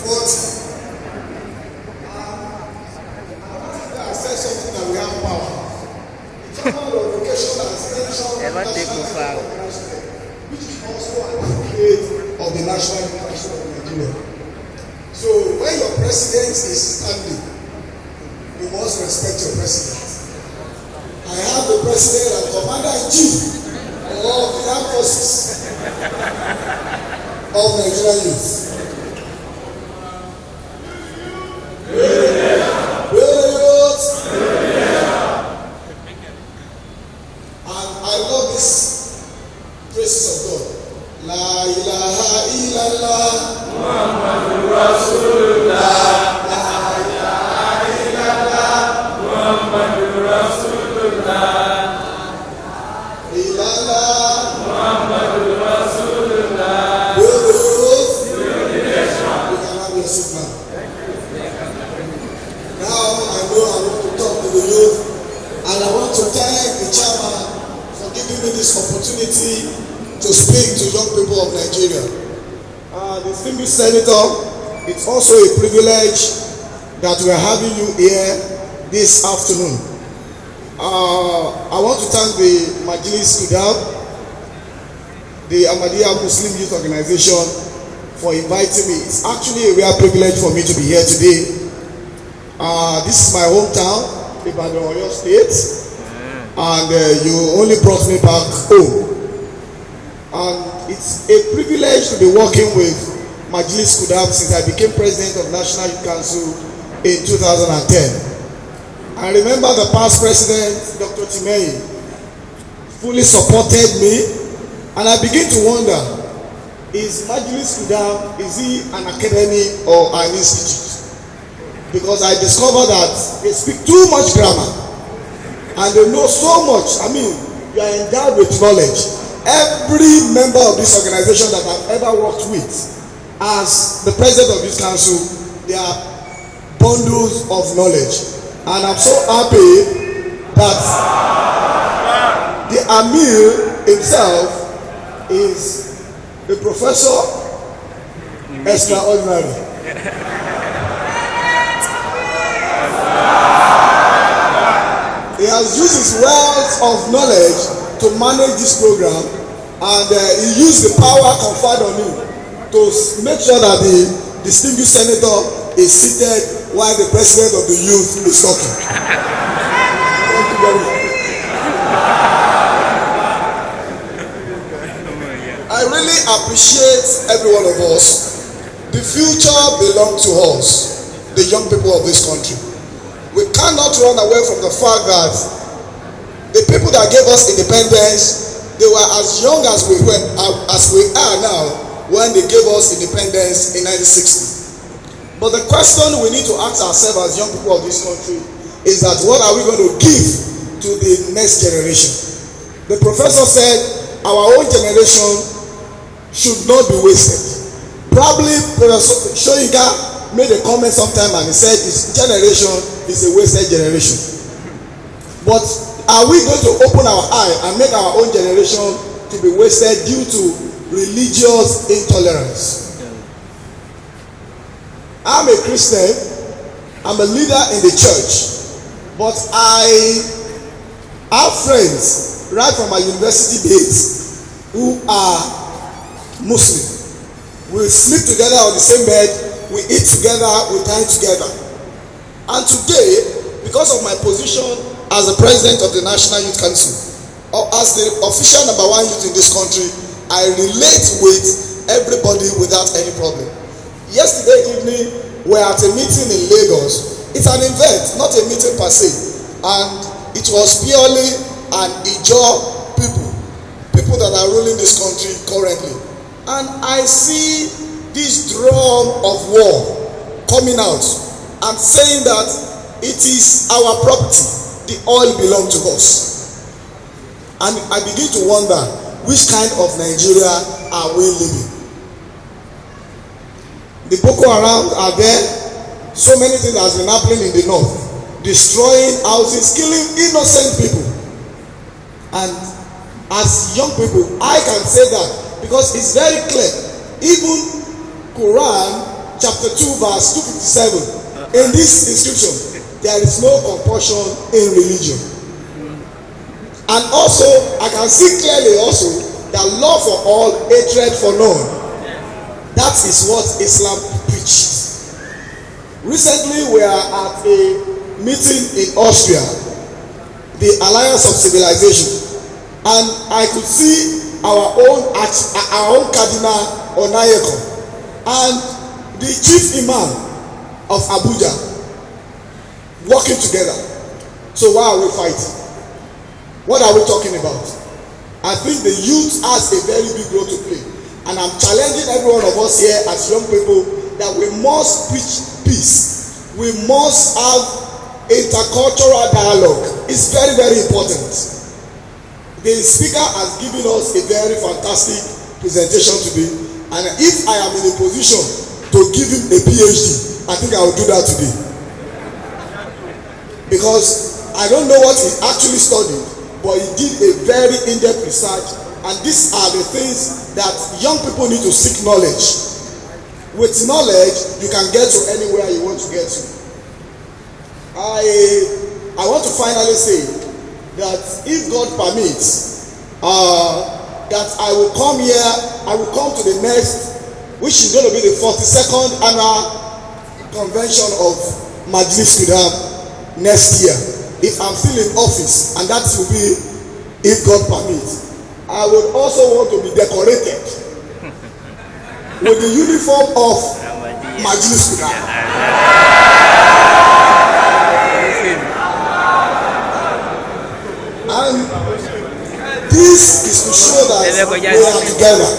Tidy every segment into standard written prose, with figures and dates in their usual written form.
But I said something that we have power. The chairman of education has mentioned which is also an affiliate of the National President of Nigeria. So when your president is standing, you must respect your president. I have the president and commander-in-chief of the armed forces of Nigerian youth. And I love this praises of God. La ilaha illallah Muhammadur Rasulullah. La ilaha illallah Muhammadur Rasulullah. Illallah Muhammadur Rasulullah. We can have your seat now. Now I know I want to talk to the youth, and I want to thank the chairman for giving me this opportunity to speak to young people of Nigeria. Distinguished Senator, it's also a privilege that we are having you here this afternoon. I want to thank the Majlis Khuddam, the Ahmadiyya Muslim Youth Organization, for inviting me. It's actually a real privilege for me to be here today. This is my hometown, Ibadan, State, and you only brought me back home. And it's a privilege to be working with Majlis Khuddam since I became president of National Youth Council in 2010. I remember the past president, Dr. Timei, fully supported me, and I begin to wonder, is Majlis Khuddam, is he an academy or an institute? Because I discovered that they speak too much grammar and they know so much. I mean, you are endowed with knowledge. Every member of this organization that I've ever worked with as the president of this council, they are bundles of knowledge. And I'm so happy that the Amir himself is a professor extraordinary. He has used his wealth of knowledge to manage this program, and he used the power conferred on him to make sure that the distinguished senator is seated while the president of the youth is talking. Thank you very much. I really appreciate every one of us. The future belongs to us, the young people of this country. We cannot run away from the fact that the people that gave us independence, they were as young as we are now when they gave us independence in 1960. But the question we need to ask ourselves as young people of this country is that what are we going to give to the next generation? The professor said our own generation should not be wasted. Probably Professor Shoyinka made a comment sometime and he said his generation is a wasted generation. But are we going to open our eye and make our own generation to be wasted due to religious intolerance? I'm a Christian, I'm a leader in the church, but I have friends right from my university days who are Muslim. We sleep together on the same bed, we eat together, we dine together. And today, because of my position as the president of the National Youth Council, or as the official number one youth in this country, I relate with everybody without any problem. Yesterday evening, we were at a meeting in Lagos. It's an event, not a meeting per se. And it was purely an Ijaw people that are ruling this country currently. And I see this drum of war coming out and saying that it is our property, the oil belongs to us. And I begin to wonder, which kind of Nigeria are we living? The Boko Haram are there. So many things has been happening in the north, destroying houses, killing innocent people. And as young people, I can say that because it's very clear. Even Quran chapter chapter 2 verse 257. In this inscription, there is no compulsion in religion. And also, I can see clearly also that love for all, hatred for none. That is what Islam preaches. Recently, we are at a meeting in Austria, the Alliance of Civilization, and I could see our own Cardinal Onayeko and the chief imam of Abuja working together. So why are we fighting? What are we talking about? I think the youth has a very big role to play, and I'm challenging every one of us here as young people that we must preach peace. We must have intercultural dialogue. It's very, very important. The speaker has given us a very fantastic presentation today, and if I am in a position to give him a PhD, I think I will do that today, because I don't know what he actually studied, but he did a very in-depth research, and these are the things that young people need to seek knowledge. With knowledge, you can get to anywhere you want to get to. I want to finally say that if God permits, that I will come here, I will come to the next, which is going to be the 42nd annual convention of Majlis Khuddam next year, if I'm still in office, and that will be if God permits. I would also want to be decorated with the uniform of Majlis Khuddam. And this is to show that we are together.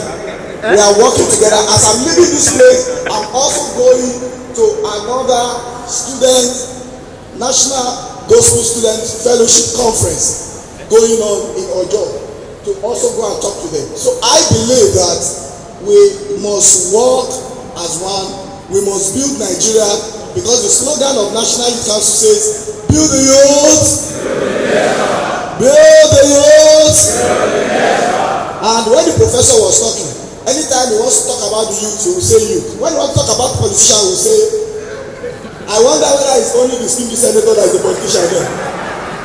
We are working together. As I'm leaving this place, I'm also going to another National Gospel Student Fellowship Conference going on in Ojo, to also go and talk to them. So I believe that we must work as one. We must build Nigeria, because the slogan of National Youth Council says, build the youth, build the youth. And when the professor was talking, anytime he wants to talk about the youth, he will say youth. When he wants to talk about politicians, he will say, I wonder whether it's only the distinguished senator that is a politician there.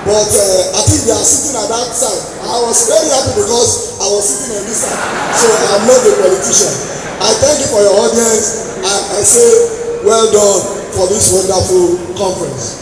But I think they are sitting at that side. I was very happy because I was sitting on this side. So I'm not a politician. I thank you for your audience, and I say well done for this wonderful conference.